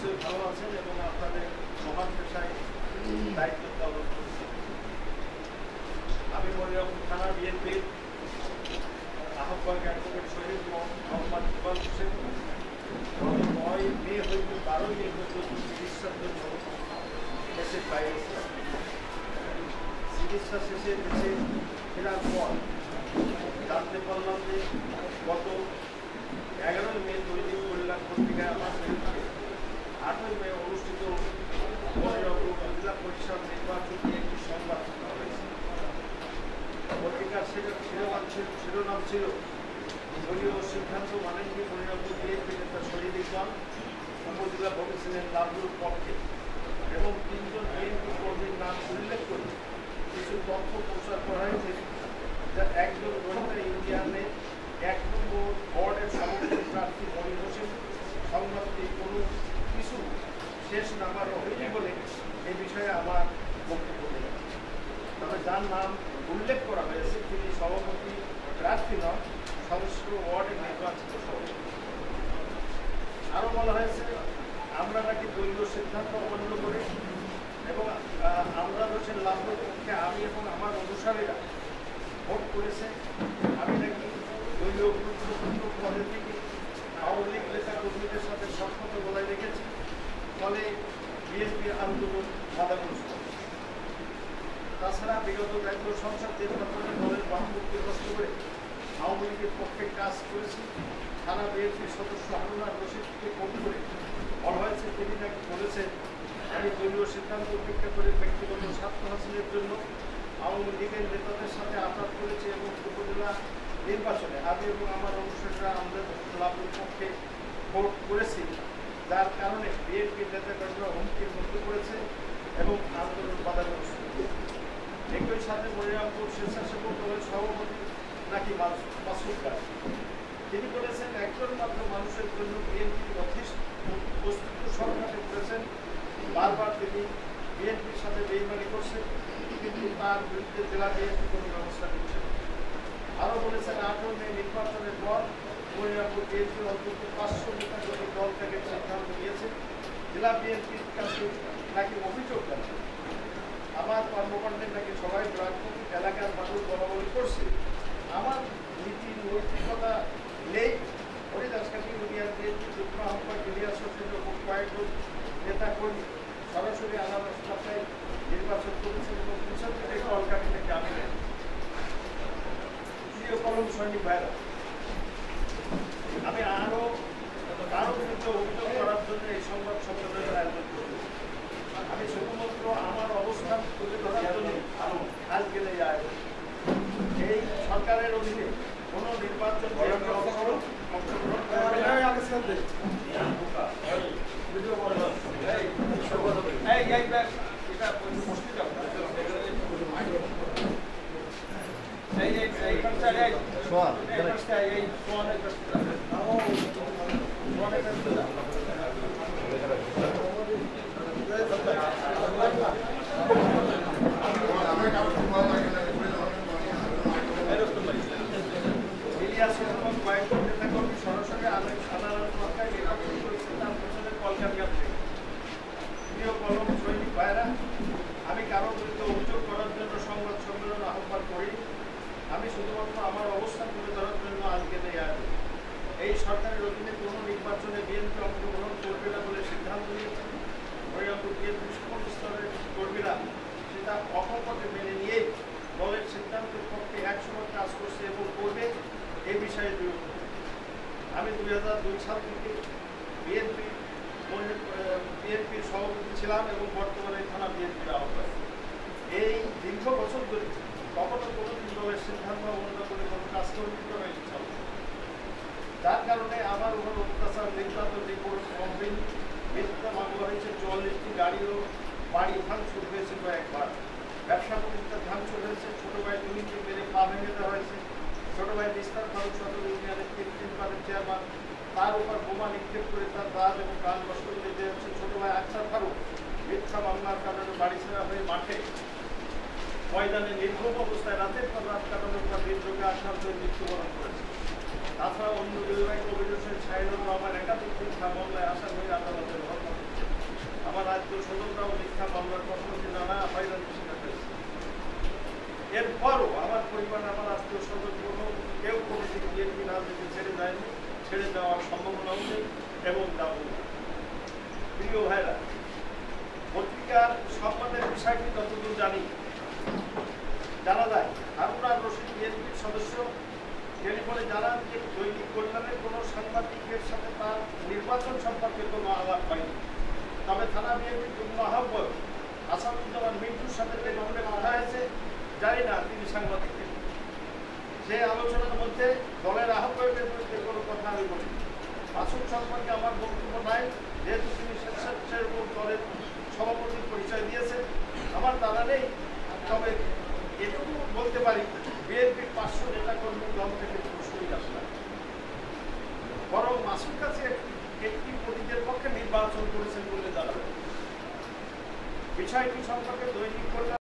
নিশ্চয়ই ভালো আছেন এবং আপনাদের মহান পেশায় দায়িত্ব পালন করছেন। আমি মনিরামপুর থানা বিএনপির আহ্বায়ক অ্যাডভোকেট শহীদ মোহাম্মদ ইকবাল হোসেন গত 9 মে হইতে 12 মে পর্যন্ত চিকিৎসার জন্য দেশের বাইরে ছিলাম। চিকিৎসা শেষে দেশে ফেরার পর জানতে পারলাম যে গত 11 মে দৈনিক কল্যাণ পত্রিকায় আমার বিরুদ্ধে 8 মে অনুষ্ঠিত মনিরামপুর উপজেলা পরিষদ নির্বাচনে একটি সংবাদ করা হয়েছে। পত্রিকার শিরোনাম ছিল দলীয় সিদ্ধান্ত মানেননি মনিরামপুর বিএনপি নেতা শহীদ ইকবাল, উপজেলা ভবিষ্যতের লাভলুর পক্ষে এবং 3 জন বিএনপি কর্মীর নাম উল্লেখ করে কিছু তথ্য প্রচার করা হয়েছে যা একজন রোহিঙ্গা ইউনিয়নের 1 নম্বর ওয়ার্ডের সভাপতি প্রার্থী মনির হোসেন সংবাদটি কোনো কিছু শেষ নাম্বার হয়নি বলে এ বিষয়ে আমার বক্তব্য নেই। তবে যার নাম উল্লেখ করা হয়েছে তিনি সভাপতি প্রার্থী নন, সদস্য ওয়ার্ডের নির্বাচিত সভাপতি। আরও বলা হয়েছে আমরা নাকি দলীয় সিদ্ধান্ত অমান্য করে এবং আমরা হোসেন লাভের পক্ষে আমি এবং আমার অনুসারীরা ভোট করেছে। আমি নাকি দলীয় গুরুত্বপূর্ণ পদে থেকে আওয়ামী লীগ নেতা কর্মীদের সাথে সম্পর্ক বজায় রেখেছি, ফলে বিএনপির আন্দোলন বাধাগ্রস্ত। তাছাড়া বিগত জাতীয় সংসদ নির্বাচনে দলের বামপন্থী প্রশ্ন করে আওয়ামী লীগের পক্ষে কাজ করেছি। থানা বিএনপির সদস্য হারুন আর রশিদকে ফোন করে বলা হয়েছে তিনি নাকি বলেছেন আমি দলীয় সিদ্ধান্ত উপেক্ষা করে ব্যক্তিগত স্বার্থ হাসিলের জন্য আওয়ামী লীগের নেতাদের সাথে আঘাত করেছে এবং উপজেলা নির্বাচনে আমি এবং আমার অনুসারীরা আমাদের লাভের পক্ষে ভোট করেছি, যার কারণে বিএনপির নেতাকর্মীরা হুমকির মধ্যে পড়েছে এবং আন্দোলন বাধাগ্রস্ত। একই সাথে মনিরামপুর স্বেচ্ছাসেবক দলের সভাপতি নাকি মাসুদ, তিনি বলেছেন একজন মাত্র মানুষের জন্য বিএনপি অস্তিত্ব সংঘাতে করেছেন। বারবার তিনি বিএনপির সাথে বেইমানি করছেন, কিন্তু তার বিরুদ্ধে জেলা বিএনপি কোনো ব্যবস্থা নিচ্ছে। আরও বলেছেন 18 মে নির্বাচনের পর মনিরামপুর বিএনপির অন্তত 500 নেতা যত দল থেকে সিদ্ধান্ত নিয়েছে জেলা বিএনপির কাছে নাকি অভিযোগ আছে আমার কর্মকাণ্ডের নাকি সবাই এলাকার মানুষ বলাবলি করছে। আমার নীতি নৈতিকতা নেই। হরিদাসকাঠি ইউনিয়ন বিএনপির যুগ্ম আহ্বায়ক ইলিয়াস হোসেন এবং কয়েকজন নেতা কর্মী সরাসরি আলাদা রাস্তায় নির্বাচন করেছেন এবং পিছন থেকে কলকাঠি থেকে আমি নেই। প্রিয় কলম সৈনিক ভাইরা, আমি আরও কারো বিরুদ্ধে অভিযোগ করার জন্য এই সংবাদ সম্মেলনের আয়োজন করব। আমি শুধুমাত্র আমার অবস্থান তুলে ধরার জন্য আজকে এই আয়োজন। এই সরকারের অধীনে কোন নির্বাচন সরাসরি প্রিয় কলম সৈনিক ভাইরা, আমি কারো বিরুদ্ধে অভিযোগ করার জন্য সংবাদ সম্মেলন আহ্বান করি। আমি শুধুমাত্র আমার অবস্থান তুলে ধরার জন্য আজকে এই সরকারের অধীনে কোনো নির্বাচনে বিএনপি অংশগ্রহণ করবে না বলে সিদ্ধান্ত নিয়েছে। মনিরামপুর বিএনপির সকল স্তরের কর্মীরা সেটা অকপটে মেনে নিয়ে দলের সিদ্ধান্তের পক্ষে 100% কাজ করছে এবং করবে এ বিষয়ে বিরোধ। আমি 2002 সাল থেকে বিএনপির সভাপতি ছিলাম এবং বর্তমানে থানা বিএনপির আহ্বায়ক। এই দীর্ঘ বছর ধরে কখনো কোনোদিন দলের সিদ্ধান্ত অবমাননা করে কোনো কাজ করতে হয়েছে, যার কারণে আমার উপর অত্যাচার, নির্যাতন, রিপোর্ট, কমপ্লেন, মিথ্যা মামলা হয়েছে। 44টি গাড়ি ও বাড়ি ভাঙচুর হয়েছে কয়েকবার। ব্যবসা প্রতিষ্ঠান ভাঙচুর হয়েছে। ছোট ভাই দুইকে মেরে পা ভেঙে দেওয়া হয়েছে। ছোট ভাই নিস্তার ফারুক সদর ইউনিয়নের 3 বারের চেয়ারম্যান, তার উপর বোমা নিক্ষেপ করে তার দাঁত এবং কান নষ্ট করে দেওয়া হচ্ছে। ছোট ভাই আক্তার ফারুক মিথ্যা মামলার কারণে বাড়ি ছেড়া হয়ে মাঠে ময়দানে নির্ভম অবস্থায় রাতের পর রাত কাটানোর পর হৃদরোগে আক্রান্ত হয়ে মৃত্যুবরণ করেছে। তাছাড়া অন্য দুই ভাই কবির হোসেন, শাহিনুর রহমান একাধিক মিথ্যা মামলায় আসামি হয়ে আদালতের আত্মীয় স্বজনরাও মিথ্যা মামলার পরবর্তী নানা হয়রানির শিকার হয়েছে। এরপরও আমার পরিবার, আমার আত্মীয় স্বজন কেউ কোনোদিন বিএনপি রাজনীতি ছেড়ে যায়নি, ছেড়ে যাওয়ার সম্ভাবনাও নেই এবং যাবো না। প্রিয় ভাইরা, পত্রিকার সম্মানের বিষয়টি যতদূর জানি জানা যায়, হারুন আর রশিদ বিএনপির সদস্য টেলিফোনে জানান যে দৈনিক কল্যাণের কোনো সাংবাদিকের সাথে তার নির্বাচন সম্পর্কে কোনো আলাপ হয়নি। তবে থানা বিএনপির যুগ্ম আহ্বায়ক আসাদুজ্জামান মিন্টুর সাথে টেলিফোনে কথা হয়েছে, জানি না তিনি সাংবাদিক। সে আলোচনার মধ্যে দলের আহ্বায়কের বিরুদ্ধে কোনো কথা আমি বলিনি। মাসুদ সম্পর্কে আমার বক্তব্য নাই, যেহেতু তিনি স্বেচ্ছাসেবক দলের সভাপতির পরিচয় দিয়েছেন। আমার জানা নেই, তবে এটুকু বলতে পারি বিএনপির 500 নেতাকর্মী দল থেকে প্রশ্নই আসে না, বরং মাসুদ কাছে একটি প্রতীকের পক্ষে নির্বাচন করেছেন বলে জানা যায়। বিষয়টি সম্পর্কে দৈনিক